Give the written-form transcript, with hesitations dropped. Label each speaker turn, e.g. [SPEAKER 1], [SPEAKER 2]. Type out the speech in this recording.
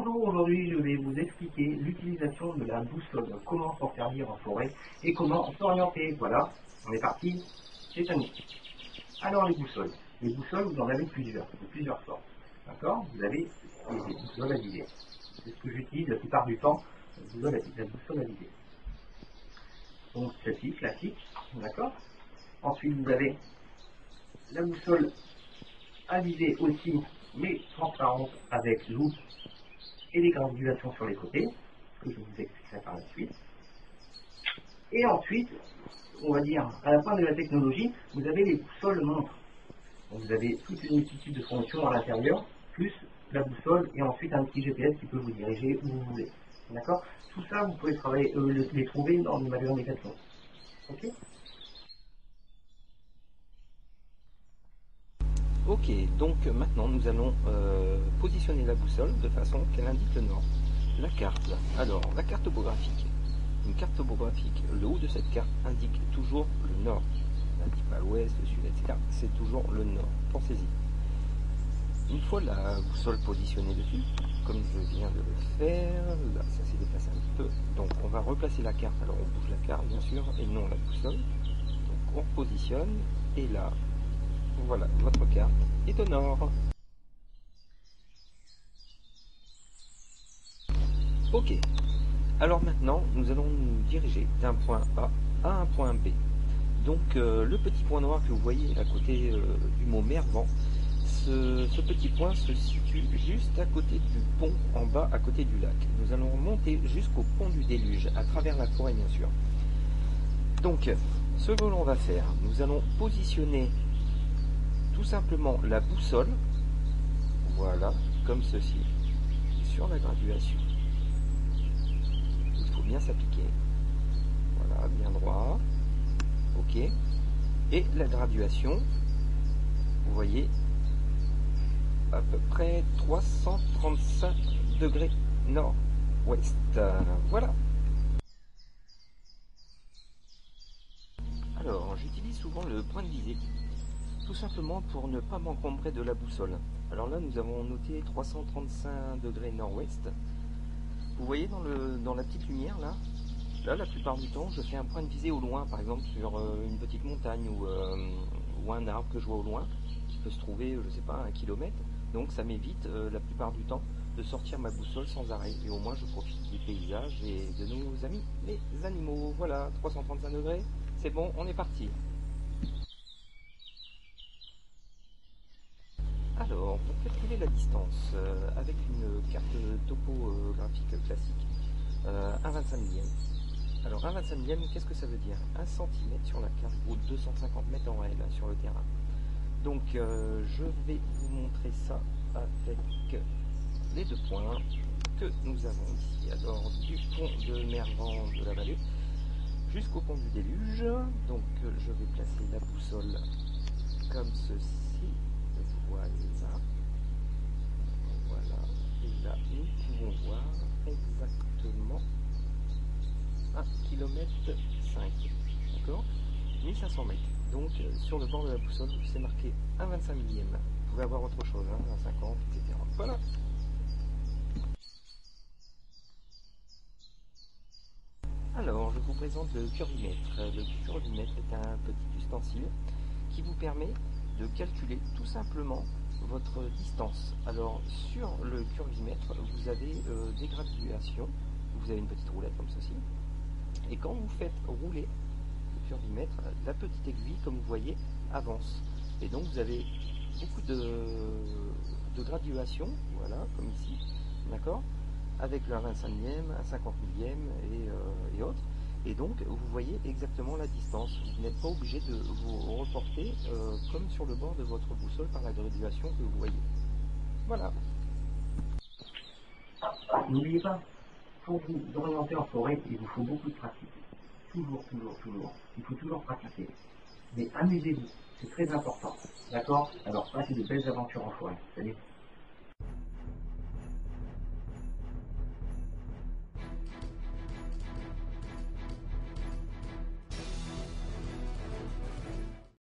[SPEAKER 1] Bonjour, aujourd'hui je vais vous expliquer l'utilisation de la boussole, comment s'en servir en forêt et comment s'orienter. Voilà, on est parti, c'est à nous. Alors les boussoles vous en avez plusieurs, de plusieurs sortes. D'accord? Vous avez des boussoles à viser. C'est ce que j'utilise la plupart du temps, la boussole à viser. Donc celle-ci, classique, d'accord? Ensuite vous avez la boussole à viser aussi, mais transparente avec loupe et des granulations sur les côtés, que je vous expliquerai par la suite. Et ensuite, on va dire, à la fin de la technologie, vous avez les boussoles montres. Donc vous avez toute une multitude de fonctions à l'intérieur, plus la boussole et ensuite un petit GPS qui peut vous diriger où vous voulez. D'accord? Tout ça, vous pouvez les trouver dans le magasin Decathlon. Ok?
[SPEAKER 2] Ok, donc maintenant nous allons positionner la boussole de façon qu'elle indique le nord. La carte, alors la carte topographique. Une carte topographique, le haut de cette carte indique toujours le nord. Elle n'indique pas l'ouest, le sud, etc. C'est toujours le nord. Pensez-y. Une fois la boussole positionnée dessus, comme je viens de le faire, là ça s'est déplacé un petit peu, donc on va replacer la carte. Alors on bouge la carte bien sûr et non la boussole. Donc on positionne et là, voilà, votre carte est au nord. Ok, alors maintenant nous allons nous diriger d'un point A à un point B. Donc le petit point noir que vous voyez à côté du mot Mervan, ce petit point se situe juste à côté du pont en bas à côté du lac. Nous allons monter jusqu'au pont du déluge à travers la forêt bien sûr. Donc ce que l'on va faire, nous allons positionner tout simplement la boussole, voilà, comme ceci, sur la graduation. Il faut bien s'appliquer, voilà, bien droit, ok, et la graduation, vous voyez, à peu près 335 degrés nord-ouest, voilà. Alors, j'utilise souvent le point de visée, tout simplement pour ne pas m'encombrer de la boussole. Alors là, nous avons noté 335 degrés nord-ouest. Vous voyez dans la petite lumière là, la plupart du temps, je fais un point de visée au loin, par exemple sur une petite montagne ou un arbre que je vois au loin, qui peut se trouver, je sais pas, 1 kilomètre. Donc ça m'évite la plupart du temps de sortir ma boussole sans arrêt. Et au moins je profite du paysage et de nos amis les animaux. Voilà, 335 degrés, c'est bon, on est parti. Alors, pour calculer la distance avec une carte topographique classique, un 25 millième. Alors, un 25 millième, qu'est-ce que ça veut dire? 1 centimètre sur la carte vaut 250 mètres en réel sur le terrain. Donc, je vais vous montrer ça avec les deux points que nous avons ici. Alors, du pont de Mervan de la vallée jusqu'au pont du déluge. Donc, je vais placer la boussole comme ceci. Voilà. Voilà. Et là, nous pouvons voir exactement 1 km 5. D'accord? 1500 mètres. Donc, sur le bord de la boussole, c'est marqué 1,25 millième. Vous pouvez avoir autre chose, 1,50, etc. Voilà. Alors, je vous présente le curvimètre. Le curvimètre est un petit ustensile qui vous permet de calculer tout simplement votre distance. Alors sur le curvimètre, vous avez des graduations, vous avez une petite roulette comme ceci, et quand vous faites rouler le curvimètre, la petite aiguille, comme vous voyez, avance. Et donc vous avez beaucoup de graduations, voilà, comme ici, d'accord, avec le 25 millième, un 50 millième et autres. Et donc, vous voyez exactement la distance. Vous n'êtes pas obligé de vous reporter comme sur le bord de votre boussole par la graduation que vous voyez. Voilà.
[SPEAKER 1] N'oubliez pas, pour vous orienter en forêt, il vous faut beaucoup de pratique. Toujours. Il faut toujours pratiquer. Mais amusez-vous, c'est très important. D'accord? Alors passez de belles aventures en forêt. Salut.